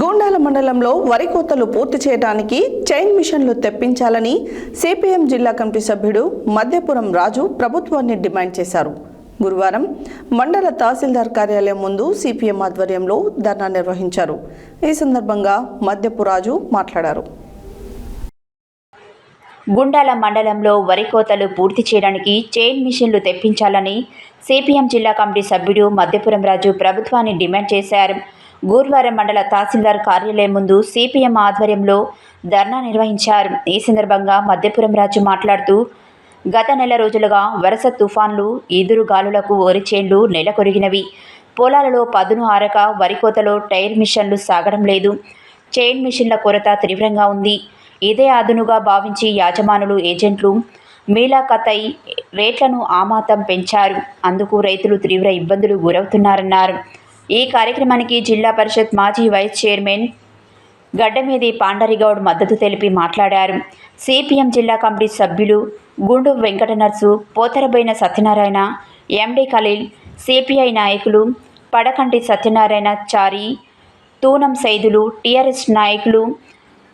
గూండాల మండలంలో వరి కోతలు పూర్తి చేయడానికి చైన్ మిషన్లు తెప్పించాలని సిపిఎం జిల్లా కమిటీ సభ్యుడు మధ్యపురం రాజు ప్రభుత్వాన్ని డిమాండ్ చేశారు. గురువారం మండల తహసీల్దార్ కార్యాలయం ముందు సిపిఎం ఆధ్వర్యంలో ధర్నా నిర్వహించారు. ఈ సందర్భంగా మధ్యపురం రాజు మాట్లాడారు. గుండాల మండలంలో వరి కోతలు పూర్తి చేయడానికి చైన్ మిషన్లు తెప్పించాలని సిపిఎం జిల్లా కమిటీ సభ్యుడు మధ్యపురం రాజు ప్రభుత్వాన్ని డిమాండ్ చేశారు. గురువారం మండల తహసీల్దార్ కార్యాలయం ముందు సిపిఎం ఆధ్వర్యంలో ధర్నా నిర్వహించారు. ఈ సందర్భంగా మధ్యపురం రాజు మాట్లాడుతూ, గత నెల రోజులుగా వరుస తుఫాన్లు, ఈదురుగాలులకు వరి చేన్లు నెలకొరిగినవి. పొలాలలో పదును ఆరక వరి కోతలో టైర్ మిషన్లు సాగడం లేదు. చైన్ మిషన్ల కొరత తీవ్రంగా ఉంది. ఇదే అదునుగా భావించి యాజమానులు, ఏజెంట్లు మీలాఖతై రేట్లను ఆమాతం పెంచారు. అందుకు రైతులు తీవ్ర ఇబ్బందులు గురవుతున్నారన్నారు. ఈ కార్యక్రమానికి జిల్లా పరిషత్ మాజీ వైస్ చైర్మన్ గడ్డమేది పాండరిగౌడ్ మద్దతు తెలిపి మాట్లాడారు. సిపిఎం జిల్లా కమిటీ సభ్యులు గుండు వెంకట నర్సు, పోతరబోయిన సత్యనారాయణ, ఎండి ఖలీల్, సిపిఐ నాయకులు పడకంటి సత్యనారాయణ చారి, తూనం సైదులు, టీఆర్ఎస్ నాయకులు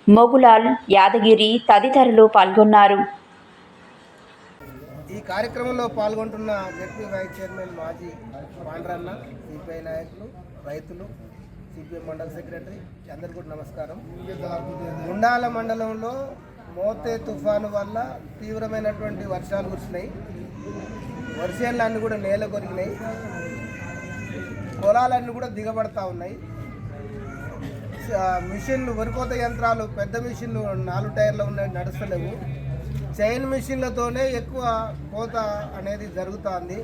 మొగులాల్, యాదగిరి తదితరులు పాల్గొన్నారు. ఈ కార్యక్రమంలో పాల్గొంటున్న జెడ్పీ వైస్ చైర్మన్ మాజీ పాండ్రన్న, సిపిఐ నాయకులు, రైతులు, సిపిఎం మండల సెక్రటరీ అందరికీ కూడా నమస్కారం. గుండాల మండలంలో మోతే తుఫాను వల్ల తీవ్రమైనటువంటి వర్షాలు కురిసినాయి. వర్షాలన్నీ కూడా నేల కొరిగినాయి. పొలాలన్నీ కూడా దిగబడతా ఉన్నాయి. మిషన్లు, వరికోత యంత్రాలు, పెద్ద మిషన్లు 4 టైర్లు ఉన్నాయి, నడుస్తలేవు. చైన్ మిషన్లతోనే ఎక్కువ కోత అనేది జరుగుతుంది.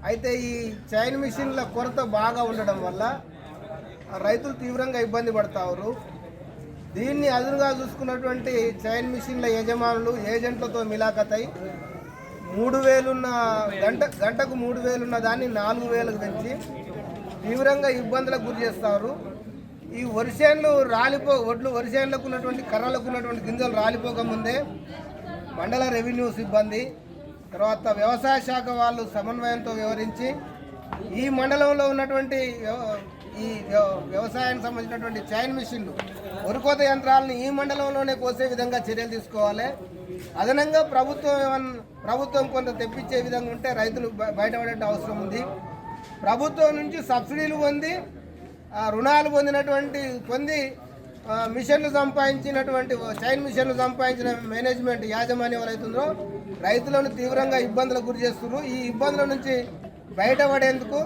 అయితే ఈ చైన్ మిషన్ల కొరత బాగా ఉండడం వల్ల రైతులు తీవ్రంగా ఇబ్బంది పడతారు. దీన్ని అదునుగా చూసుకున్నటువంటి చైన్ మిషన్ల యజమానులు, ఏజెంట్లతో మిలాఖతై 3,000 ఉన్న గంటకు 3,000 ఉన్న దాన్ని 4,000కు పెంచి తీవ్రంగా ఇబ్బందులకు గురి చేస్తారు. ఈ వరిసేన్లు ఒడ్లు వరిసేన్లకు ఉన్నటువంటి కర్రలకు ఉన్నటువంటి గింజలు రాలిపోకముందే మండల రెవెన్యూ సిబ్బంది, తర్వాత వ్యవసాయ శాఖ వాళ్ళు సమన్వయంతో వ్యవహరించి ఈ మండలంలో ఉన్నటువంటి ఈ వ్యవసాయానికి సంబంధించినటువంటి చైన్ మిషన్లు, వరికోత యంత్రాలను ఈ మండలంలోనే కోసే విధంగా చర్యలు తీసుకోవాలి. అదనంగా ప్రభుత్వం కొంత తెప్పించే విధంగా ఉంటే రైతులు బయటపడే అవసరం ఉంది. ప్రభుత్వం నుంచి సబ్సిడీలు పొంది, రుణాలు పొంది మిషన్లు సంపాదించినటువంటి చైన్ మిషన్లు సంపాదించిన మేనేజ్మెంట్ యాజమాన్యం ఎవరైతుందో రైతులను తీవ్రంగా ఇబ్బందులకు గురి చేస్తున్నారు. ఈ ఇబ్బందుల నుంచి బయటపడేందుకు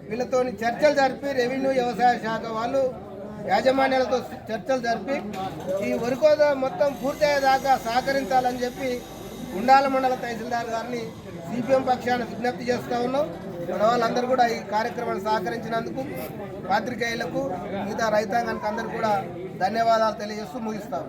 వీళ్ళతో చర్చలు జరిపి రెవెన్యూ, వ్యవసాయ శాఖ వాళ్ళు యాజమాన్యాలతో చర్చలు జరిపి ఈ వరికోత మొత్తం పూర్తయ్యేదాకా సహకరించాలని చెప్పి గుండాల మండల తహసీల్దార్ గారిని సిపిఎం పక్షాన విజ్ఞప్తి చేస్తూ ఉన్నాం. మన వాళ్ళందరూ కూడా ఈ కార్యక్రమాన్ని సహకరించినందుకు పాత్రికేయులకు, మిగతా రైతాంగానికి అందరూ కూడా ధన్యవాదాలు తెలియజేస్తూ ముగిస్తాం.